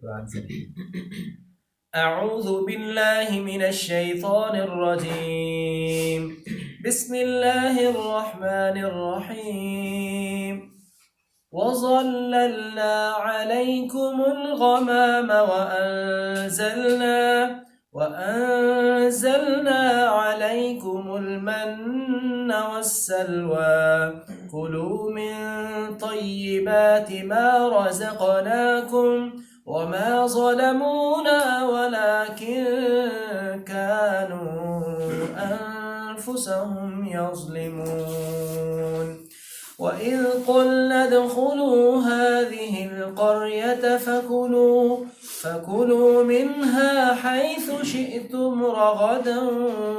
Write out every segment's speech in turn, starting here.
قرآن سے. اعوذ باللہ من الشیطان الرجیم بسم اللہ الرحمن الرحیم وَظَلَّلْنَا عَلَيْكُمُ الْغَمَامَ وَأَنزَلْنَا عَلَيْكُمُ الْمَنَّ وَالسَّلْوَىٰ كُلُوا مِن طَيِّبَاتِ مَا رَزَقْنَاكُمْ وَمَا ظَلَمُونَا وَلَٰكِن كَانُوا أَنفُسَهُمْ يَظْلِمُونَ. وَإِذْ قُلْنَا ادْخُلُوا هَٰذِهِ الْقَرْيَةَ فَكُلُوا مِنْهَا حَيْثُ شِئْتُمْ رَغَدًا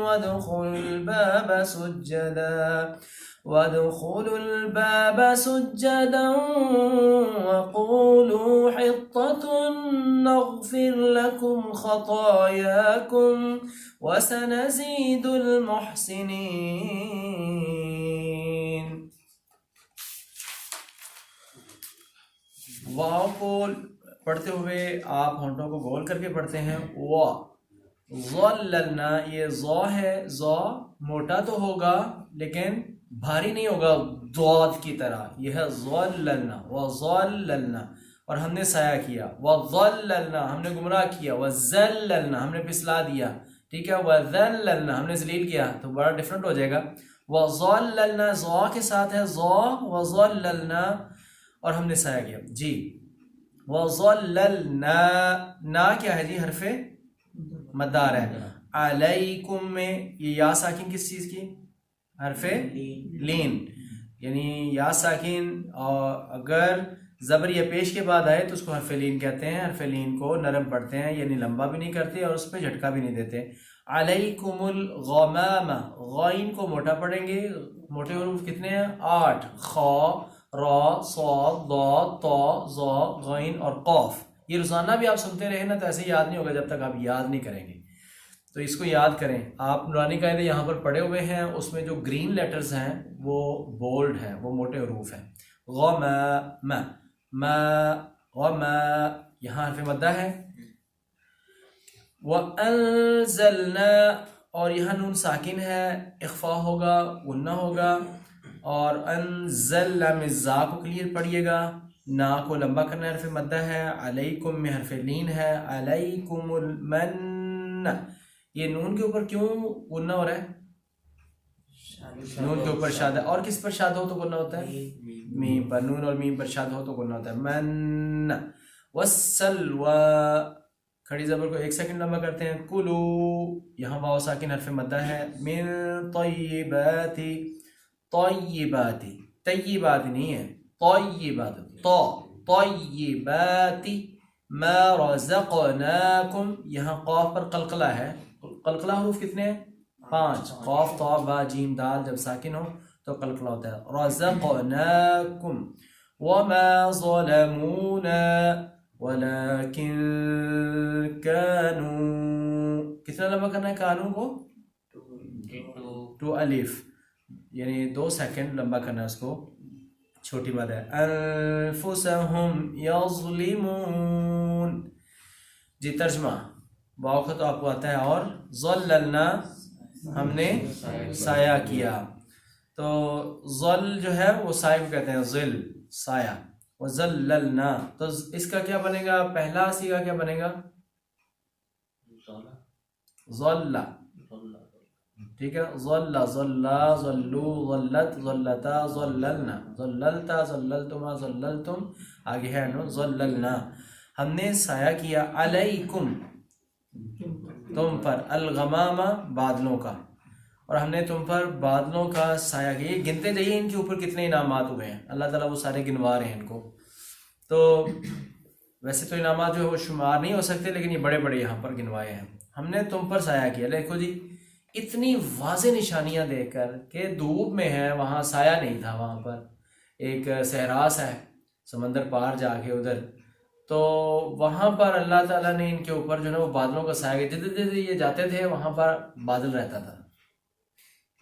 وَادْخُلُوا الْبَابَ سُجَّدًا وَقُولُوا حِطَّةٌ نَغْفِرْ لَكُمْ خَطَايَاكُمْ وَسَنَزِيدُ الْمُحْسِنِينَ. واو کو پڑھتے ہوئے آپ ہونٹوں کو گول کر کے پڑھتے ہیں. وا ظللنا، یہ ظا ہے، ظا موٹا تو ہوگا لیکن بھاری نہیں ہوگا ضاد کی طرح. یہ ہے ظللنا. وظللنا، اور ہم نے سایہ کیا. وظللنا، ہم نے گمراہ کیا. وذللنا، ہم نے پسلا دیا. ٹھیک ہے. وذللنا، ہم نے ذلیل کیا. تو بڑا ڈفرنٹ ہو جائے گا. وظللنا ظا کے ساتھ ہے ظا. وظللنا، اور ہم نے سایہ کیا. جی. وظللنا، نا کیا ہے جی؟ حرف مدار ہے. علیکم میں یہ یا ساکن کس چیز کی؟ حرف لین. یعنی یا ساکن اور اگر زبر یا پیش کے بعد آئے تو اس کو حرف لین کہتے ہیں. حرف لین کو نرم پڑھتے ہیں، یعنی لمبا بھی نہیں کرتے اور اس پہ جھٹکا بھی نہیں دیتے. علیکم الغمام، غائن کو موٹا پڑھیں گے. موٹے حروف کتنے ہیں؟ 8. خا، را، صاد، ضاد، طا، ظا، غین اور قاف. یہ روزانہ بھی آپ سنتے رہے نا تو ایسے یاد نہیں ہوگا جب تک آپ یاد نہیں کریں گے. تو اس کو یاد کریں. آپ نورانی قاعدے یہاں پر پڑھے ہوئے ہیں، اس میں جو گرین لیٹرز ہیں وہ بولڈ ہیں، وہ موٹے حروف ہیں. غم، ما، غم، یہاں حرف مدہ ہے. وَأَنزَلْنَا، اور یہاں نون ساکن ہے، اخفا ہوگا، غنہ ہوگا. اور انزل میں زا کو کلیئر پڑھیے گا، نا کو لمبا کرنا حرف مدہ ہے. علیکم میں حرف لین ہے. علیکم المن، یہ نون کے اوپر کیوں غنہ ہو رہا ہے؟ نون کے اوپر شاد ہے. اور کس پر شاد ہو تو غنہ ہوتا ہے؟ میم پر. نون اور میم پر شاد ہو تو غنہ ہوتا ہے. من. والسلوى، کھڑی زبر کو 1 سیکنڈ لمبا کرتے ہیں. کلو، یہاں واو ساکن حرف مدہ ہے. من طیباتی، طیباتی، طیبات نہیں ہے، طیبات. طیباتی ما رزقناکم، یہاں قاف پر قلقلہ ہے. قلقلہ حروف کتنے ہیں؟ 5. قاف، طا، با، جیم، دال جب ساکن ہو تو قلقلہ ہوتا ہے. رزقناکم. وما ظلمونا ولكن كانوا، کتنا لمبا کرنا ہے کانوں کو؟ 2 الف، یعنی 2 سیکنڈ لمبا کرنا ہے اس کو. چھوٹی بات ہے. انفسہم یظلمون. جی ترجمہ. واو کا تو آپ کو آتا ہے. اور ظللنا، ہم نے سایہ کیا. تو ظل جو ہے وہ سایہ کو کہتے ہیں، ظل سایہ. وظللنا، تو اس کا کیا بنے گا؟ پہلا صیغہ کیا بنے گا؟ ظل. ٹھیک ہے. ظل، ظلا، ظلو، ظلت، ظلتا، ظللنا، ظللتا، ظللتما، ظللتم. آگے ہے نو. ظللنا، ہم نے سایہ کیا. علیکم، تم پر. الغمام، بادلوں کا. اور ہم نے تم پر بادلوں کا سایہ کیا. یہ گنتے جائیے ان کے اوپر کتنے انعامات ہوئے ہیں. اللہ تعالیٰ وہ سارے گنوا رہے ہیں ان کو. تو ویسے تو انعامات جو ہے وہ شمار نہیں ہو سکتے، لیکن یہ بڑے بڑے یہاں پر گنوائے ہیں. ہم نے تم پر سایہ کیا. دیکھو جی اتنی واضح نشانیاں دیکھ کر کہ دھوپ میں ہے، وہاں سایہ نہیں تھا. وہاں پر ایک صحرا ہے، سمندر پار جا کے ادھر، تو وہاں پر اللہ تعالیٰ نے ان کے اوپر جو ہے وہ بادلوں کا سایہ کیا. جدھر یہ جاتے تھے وہاں پر بادل رہتا تھا.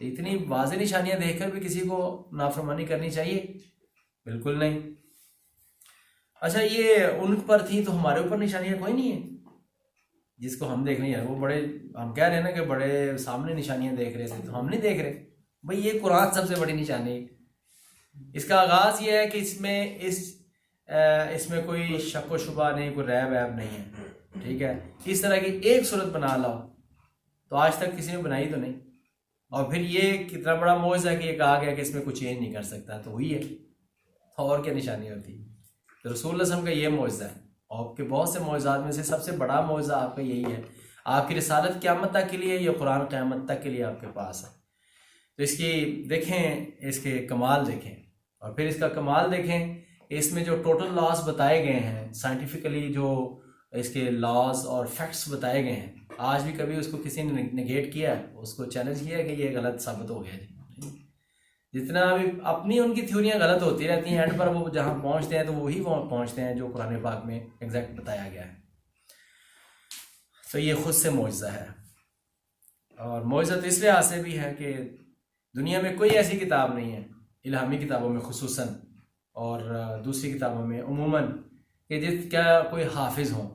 اتنی واضح نشانیاں دیکھ کر بھی کسی کو نافرمانی کرنی چاہیے؟ بالکل نہیں. اچھا یہ ان پر تھی تو ہمارے اوپر نشانیاں کوئی نہیں ہے جس کو ہم دیکھ رہے ہیں؟ وہ بڑے ہم کہہ رہے ہیں نا کہ بڑے سامنے نشانیاں دیکھ رہے تھے، تو ہم نہیں دیکھ رہے بھئی؟ یہ قرآن سب سے بڑی نشانی ہے۔ اس کا آغاز یہ ہے کہ اس میں کوئی شک و شبہ نہیں، کوئی ریب ویب نہیں ہے، ٹھیک ہے؟ اس طرح کی ایک صورت بنا لاؤ تو آج تک کسی نے بنائی تو نہیں، اور پھر یہ کتنا بڑا معجزہ ہے کہ یہ کہا گیا کہ اس میں کچھ چینج نہیں کر سکتا، تو ہوئی ہے، اور کیا نشانی ہوتی؟ تو رسول اللہ صلی اللہ علیہ وسلم کا یہ معجزہ ہے، آپ کے بہت سے معجزات میں سے سب سے بڑا معجزہ آپ کا یہی ہے۔ آپ کی رسالت قیامت تک کے لیے، یہ قرآن قیامت تک کے لیے آپ کے پاس ہے۔ تو اس کی دیکھیں، اس کے کمال دیکھیں، اور پھر اس کا کمال دیکھیں، اس میں جو ٹوٹل لاز بتائے گئے ہیں، سائنٹیفکلی جو اس کے لاز اور فیکٹس بتائے گئے ہیں، آج بھی کبھی اس کو کسی نے نگیٹ کیا ہے، اس کو چیلنج کیا ہے کہ یہ غلط ثابت ہو گیا جی؟ جتنا بھی اپنی ان کی تھیوریاں غلط ہوتی رہتی ہیں، اینڈ پر وہ جہاں پہنچتے ہیں تو وہی پہنچتے ہیں جو قرآن پاک میں ایگزیکٹ بتایا گیا ہے۔ تو یہ خود سے معجزہ ہے، اور معجزہ اس لحاظ سے بھی ہے کہ دنیا میں کوئی ایسی کتاب نہیں ہے، الہامی کتابوں میں خصوصاً اور دوسری کتابوں میں عموماً، کہ جس کا کوئی حافظ ہوں،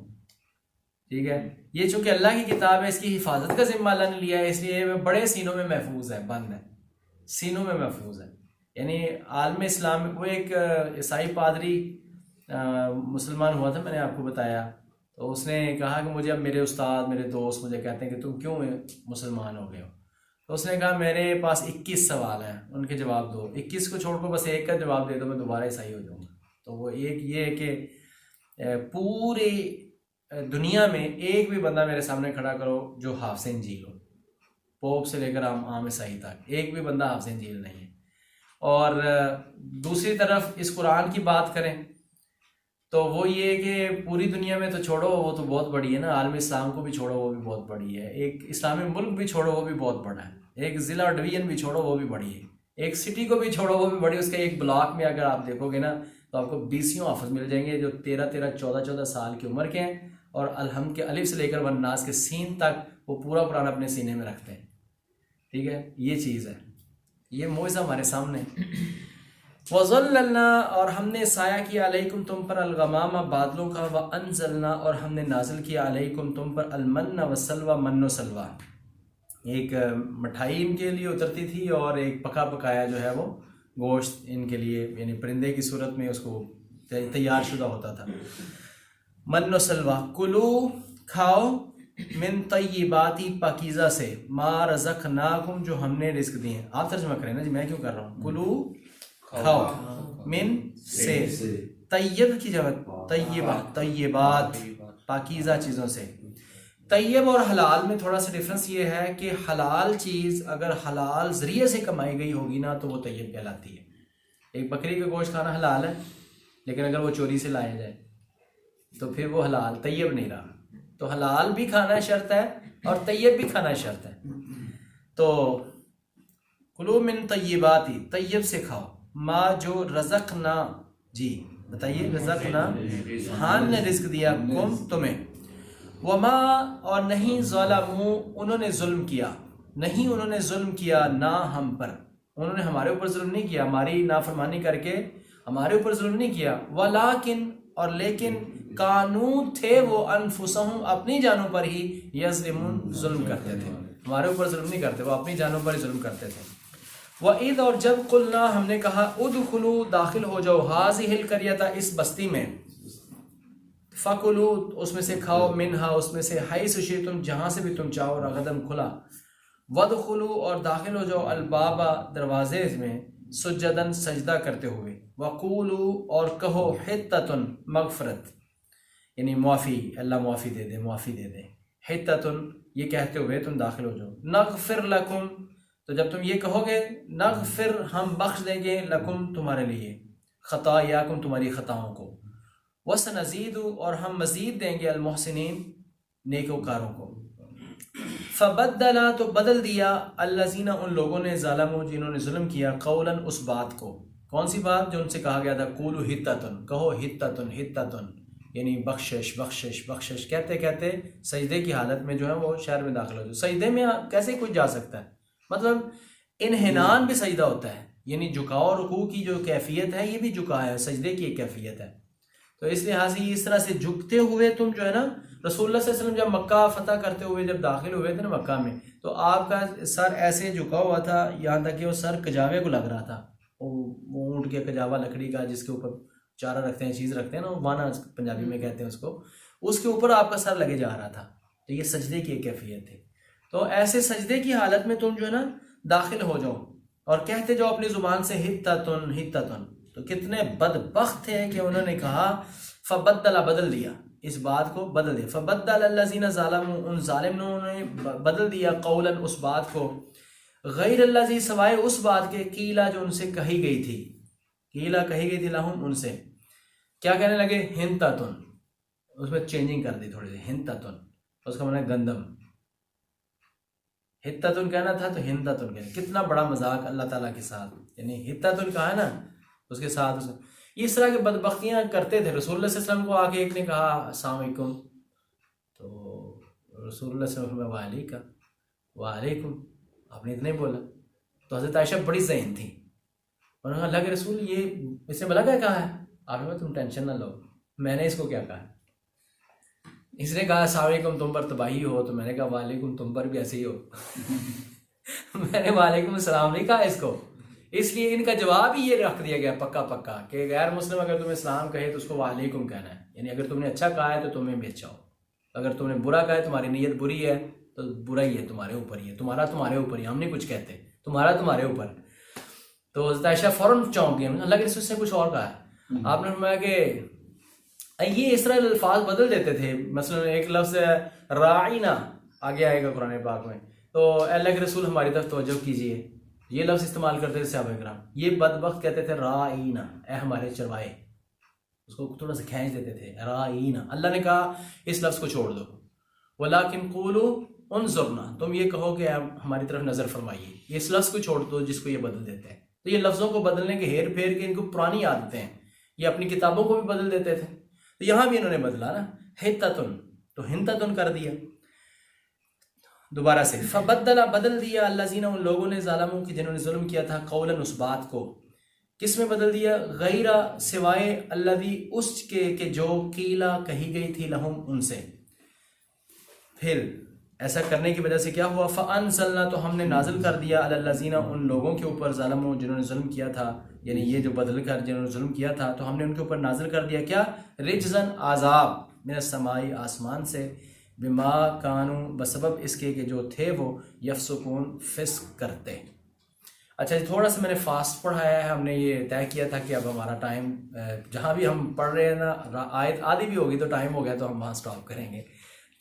ٹھیک ہے؟ یہ چونکہ اللہ کی کتاب ہے، اس کی حفاظت کا ذمہ اللہ نے لیا ہے، اس لیے بڑے سینوں میں محفوظ ہے، بند ہے، سینوں میں محفوظ ہے۔ یعنی عالم اسلام میں وہ ایک عیسائی پادری مسلمان ہوا تھا، میں نے آپ کو بتایا، تو اس نے کہا کہ مجھے اب میرے استاد، میرے دوست مجھے کہتے ہیں کہ تم کیوں مسلمان ہو گئے ہو؟ تو اس نے کہا میرے پاس 21 سوال ہیں، ان کے جواب دو، 21 کو چھوڑ کر بس ایک کا جواب دے دو، میں دوبارہ عیسائی ہو جاؤں گا۔ تو وہ ایک یہ ہے کہ پوری دنیا میں ایک بھی بندہ میرے سامنے کھڑا کرو جو حافظ انجیل ہو، پوپ سے لے کر عام عیسائی تک، ایک بھی بندہ حافظ انجیل نہیں ہے۔ اور دوسری طرف اس قرآن کی بات کریں تو وہ یہ کہ پوری دنیا میں تو چھوڑو، وہ تو بہت بڑی ہے نا، عالم اسلام کو بھی چھوڑو وہ بھی بہت بڑی ہے، ایک اسلامی ملک بھی چھوڑو وہ بھی بہت بڑا ہے، ایک ضلع اور ڈویژن بھی چھوڑو وہ بھی بڑی ہے، ایک سٹی کو بھی چھوڑو وہ بھی بڑی، اس کے ایک بلاک میں اگر آپ دیکھو گے نا تو آپ کو 20 حافظ مل جائیں گے جو 13 سال کی عمر کے ہیں، اور الحمد کے الف سے لے کر والناس کے سین تک وہ پورا قرآن اپنے سینے میں رکھتے ہیں، ٹھیک ہے؟ یہ چیز ہے، یہ معجزہ ہمارے سامنے۔ وَظَلَّلْنَا، اور ہم نے سایہ کیا علیکم تم پر، الغمام بادلوں کا، وَأَنزَلْنَا، اور ہم نے نازل کیا علیکم تم پر، المن والسلوى، من و سلوہ، ایک مٹھائی ان کے لیے اترتی تھی اور ایک پکا پکایا جو ہے وہ گوشت ان کے لیے، یعنی پرندے کی صورت میں اس کو تیار شدہ ہوتا تھا، من و سلوہ۔ کلو، کھاؤ، من طیباتی، پاکیزہ سے، ما رزقناکم، جو ہم نے رزق دیے ہیں۔ آپ ترجمہ کریں نا جی، میں کیوں کر رہا ہوں؟ کلو، کھاؤ، من سے، طیب کی جگہ طیبات، طیبات پاکیزہ چیزوں سے۔ طیب اور حلال میں تھوڑا سا ڈفرنس یہ ہے کہ حلال چیز اگر حلال ذریعے سے کمائی گئی ہوگی نا تو وہ طیب کہلاتی ہے۔ ایک بکری کا گوشت کھانا حلال ہے، لیکن اگر وہ چوری سے لایا جائے تو پھر وہ حلال، طیب نہیں رہا۔ تو حلال بھی کھانا شرط ہے اور طیب بھی کھانا شرط ہے۔ تو کلو من طیباتی، طیب سے کھاؤ، ما جو رزقنا، جی بتائیے، رزقنا، ہم نے رزق دیا، کم تمہیں، وما، اور نہیں، ظلموا، انہوں نے ظلم کیا، نہیں انہوں نے ظلم کیا نہ ہم پر، انہوں نے ہمارے اوپر ظلم نہیں کیا، ہماری نافرمانی کر کے ہمارے اوپر ظلم نہیں کیا، ولیکن، اور لیکن، کانو، تھے وہ، انفسہم، اپنی جانوں پر ہی، یظلمون، ظلم کرتے تھے، ہمارے اوپر ظلم نہیں کرتے، وہ اپنی جانوں پر ہی ظلم کرتے تھے۔ وَإِذْ، اور جب، قلنا، ہم نے کہا، ادخلوا، داخل ہو جاؤ، هَذِهِ الْقَرْيَةَ، اس بستی میں، فَكُلُوا، اس میں سے کھاؤ، منها، اس میں سے، حَيْثُ شِئْتُمْ، جہاں سے بھی تم چاہو، رغداً، کھلا، وَادْخُلُوا، اور داخل ہو جاؤ، البابا، دروازے میں، سجداً، سجدہ کرتے ہوئے، وَقُولُوا، اور کہو، حِطَّةٌ، مغفرت، یعنی معافی، اللہ معافی دے دے، معافی دے دے، حِطَّةٌ، یہ کہتے ہوئے تم داخل ہو جاؤ، نغفر لکم، تو جب تم یہ کہو گے، نغفر، ہم بخش دیں گے، لکم، تمہارے لیے، خطایاکم، تمہاری خطاؤں کو، وسنزید، اور ہم مزید دیں گے، المحسنین، نیکوکاروں کو۔ فبدل، تو بدل دیا، الذین، ان لوگوں نے، ظلموا، جنہوں نے ظلم کیا، قولا، اس بات کو، کون سی بات؟ جو ان سے کہا گیا تھا، قولوا حطۃ، کہو حطۃ، حطۃ، یعنی بخشش، بخشش، بخشش، کہتے کہتے سجدے کی حالت میں جو ہے وہ شہر میں داخل ہو جائے۔ سجدے میں کیسے کوئی جا سکتا ہے؟ مطلب انحنان بھی سجدہ ہوتا ہے، یعنی جھکاؤ، رکوع کی جو کیفیت ہے یہ بھی جھکا ہے، سجدے کی ایک کیفیت ہے۔ تو اس لحاظ سے اس طرح سے جھکتے ہوئے تم جو ہے نا، رسول اللہ صلی اللہ علیہ وسلم جب مکہ فتح کرتے ہوئے جب داخل ہوئے تھے نا مکہ میں، تو آپ کا سر ایسے جھکا ہوا تھا یہاں تک کہ وہ سر کجاوے کو لگ رہا تھا، وہ اونٹ کے کجاوا لکڑی کا جس کے اوپر چارہ رکھتے ہیں، چیز رکھتے ہیں نا، وانا پنجابی میں کہتے ہیں اس کو، اس کے اوپر آپ کا سر لگے جا رہا تھا. تو یہ سجدے کی ایک کیفیت تھی. تو ایسے سجدے کی حالت میں تم جو ہے نا داخل ہو جاؤ اور کہتے جاؤ اپنی زبان سے ہتتن ہتتن. تو کتنے بدبخت تھے کہ انہوں نے کہا فبدل، بدل دیا اس بات کو، بدل دیا. فبدل الذین ظلموا، ان ظالموں نے بدل دیا، قولا اس بات کو، غیر الذی، سوائے اس بات کے، قیلا جو ان سے کہی گئی تھی، قیلا کہی گئی تھی، لہم ان سے. کیا کہنے لگے؟ ہنتتن، اس میں چینجنگ کر دی تھوڑی سی، ہنتتن اس کا معنی گندم، ہتتن کہنا تھا تو ہنتتن کہنا. کتنا بڑا مذاق اللہ تعالیٰ کے ساتھ، یعنی ہتتن کہا ہے نا اس کے ساتھ اس طرح کی بدبختیاں کرتے تھے. رسول اللہ صلی اللہ علیہ وسلم کو آ کے ایک نے کہا السلام علیکم، تو رسول اللہ صلی اللہ علیہ وسلم وعلیکم وعلیکم، آپ نے اتنا ہی بولا. تو حضرت عائشہ بڑی ذہین تھی، انہوں نے کہا اللہ کے رسول یہ اس نے بلا کیا کہا ہے؟ آپ نے کہا تم ٹینشن نہ لو، میں نے اس کو کیا کہا. اس نے کہا السلام علیکم تم پر تباہی ہو، تو میں نے کہا وعلیکم تم پر بھی ایسے ہی ہو. میں نے وعلیکم السلام نہیں کہا اس کو. اس لیے ان کا جواب ہی یہ رکھ دیا گیا پکا پکا کہ غیر مسلم اگر تمہیں اسلام کہے تو اس کو وعلیکم کہنا ہے. یعنی اگر تم نے اچھا کہا ہے تو تمہیں بھی اچھا ہو، اگر تم نے برا کہا ہے، تمہاری نیت بری ہے تو برا ہی ہے، تمہارے اوپر ہی ہے، تمہارا تمہارے اوپر ہی، ہم نہیں کچھ کہتے، تمہارا تمہارے اوپر. تو حضرت عائشہ فوراً چونک گئی، اللہ کے رسول سے کچھ اور کہا ہے. آپ نے فرمایا کہ یہ اس طرح الفاظ بدل دیتے تھے. مثلا ایک لفظ راعینا آگے آئے گا قرآن پاک میں، تو اللہ کے رسول ہماری طرف توجہ کیجیے، یہ لفظ استعمال کرتے تھے صحابہ کرام. یہ بدبخت کہتے تھے راعینا، اے ہمارے چروائے، اس کو تھوڑا سا کھینچ دیتے تھے راعینا. اللہ نے کہا اس لفظ کو چھوڑ دو، ولیکن قولوا انظرنا، تم یہ کہو کہ ہماری طرف نظر فرمائیے. اس لفظ کو چھوڑ دو جس کو یہ بدل دیتے ہیں. تو یہ لفظوں کو بدلنے کے ہیر پھیر کے ان کو پرانی عادتیں ہیں، یہ اپنی کتابوں کو بھی بدل دیتے تھے. تو یہاں بھی انہوں نے بدلا نا، ہتتن تو ہنتتن کر دیا دوبارہ سے. فبدل، بدل دیا، الذین، ان لوگوں نے، ظالموں کی جنہوں نے ظلم کیا تھا، قولا اس بات کو، کس میں بدل دیا؟ غیر، سوائے، الذی، اس کے کہ جو، قیلا کہی گئی تھی، لہم ان سے. پھر ایسا کرنے کی وجہ سے کیا ہوا؟ فانزلنا، تو ہم نے نازل کر دیا، علی الذین، ان لوگوں کے اوپر، ظالموں جنہوں نے ظلم کیا تھا، یعنی یہ جو بدل کر جنہوں نے ظلم کیا تھا، تو ہم نے ان کے اوپر نازل کر دیا کیا؟ رجزن، عذاب، من السماء، آسمان سے، بما کانوا، بسبب اس کے کہ جو تھے وہ، یفسقون، فسق کرتے. اچھا جی، تھوڑا سا میں نے فاسٹ پڑھایا ہے. ہم نے یہ طے کیا تھا کہ اب ہمارا ٹائم جہاں بھی ہم پڑھ رہے ہیں نا، آیت آدھی بھی ہوگی تو ٹائم ہو گیا تو ہم وہاں سٹاپ کریں گے.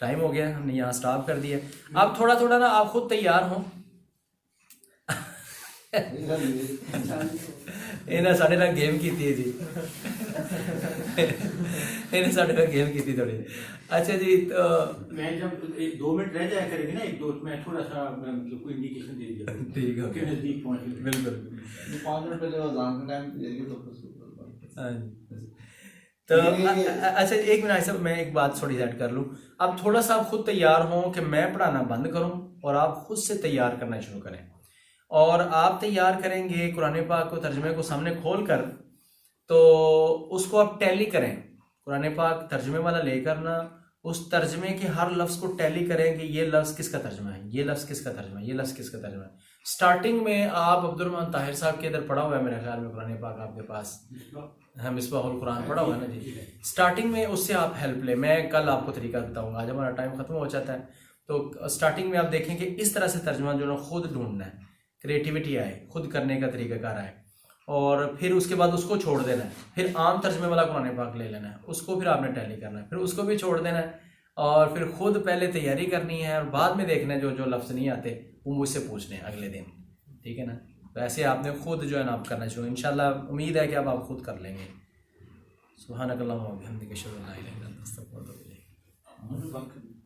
ٹائم ہو گیا، ہم نے یہاں سٹاپ کر دیا. اب تھوڑا تھوڑا نا آپ خود تیار ہوں. انہیں ساڑھے نال گیم کی تھی جی، انہیں ساڑھے نال گیم کی تھی تھوڑی. اچھا جی، تو میں جب 2 منٹ رہ جایا کریں گے نا، 1-2 میں تھوڑا سا مطلب کوئی انڈیکیشن دے دیا. ٹھیک ہے، کہ نزدیک پہنچ گئے. بالکل. 5 منٹ پہ جو اذان کا ٹائم دے گی تو تو اچھا ایک منٹ صاحب، میں ایک بات تھوڑی ایڈ کر لوں. اب تھوڑا سا آپ خود تیار ہوں کہ میں پڑھانا بند کروں اور آپ خود سے تیار کرنا شروع کریں. اور آپ تیار کریں گے قرآن پاک کو، ترجمے کو سامنے کھول کر، تو اس کو آپ ٹیلی کریں. قرآن پاک ترجمے والا لے کر نا، اس ترجمے کے ہر لفظ کو ٹیلی کریں کہ یہ لفظ کس کا ترجمہ ہے، یہ لفظ کس کا ترجمہ ہے، یہ لفظ کس کا ترجمہ ہے. سٹارٹنگ میں آپ عبد الرحمن طاہر صاحب کے ادھر پڑھا ہوا ہے میرے خیال میں قرآن پاک آپ کے پاس، ہاں مصباح القرآن پڑھا ہوا ہے نا جی. سٹارٹنگ میں اس سے آپ ہیلپ لیں. میں کل آپ کو طریقہ بتاؤں گا، آج ہمارا ٹائم ختم ہو جاتا ہے. تو سٹارٹنگ میں آپ دیکھیں کہ اس طرح سے ترجمہ جو ہے خود ڈھونڈنا ہے، کریٹیوٹی آئے، خود کرنے کا طریقہ کار آئے. اور پھر اس کے بعد اس کو چھوڑ دینا ہے. پھر عام ترجمے والا قرآن پاک لے لینا ہے، اس کو پھر آپ نے ٹیلی کرنا ہے، پھر اس کو بھی چھوڑ دینا ہے. اور پھر خود پہلے تیاری کرنی ہے، اور بعد میں دیکھنا ہے جو لفظ نہیں آتے وہ مجھ سے پوچھنے ہیں اگلے دن. ٹھیک ہے نا؟ تو ایسے آپ نے خود جو ہے نا آپ کرنا شروع. انشاءاللہ امید ہے کہ اب آپ خود کر لیں گے. سبحانک اللہم و بحمدک، اشہد ان لا الہ الا انت، استغفرک و اتوب الیک.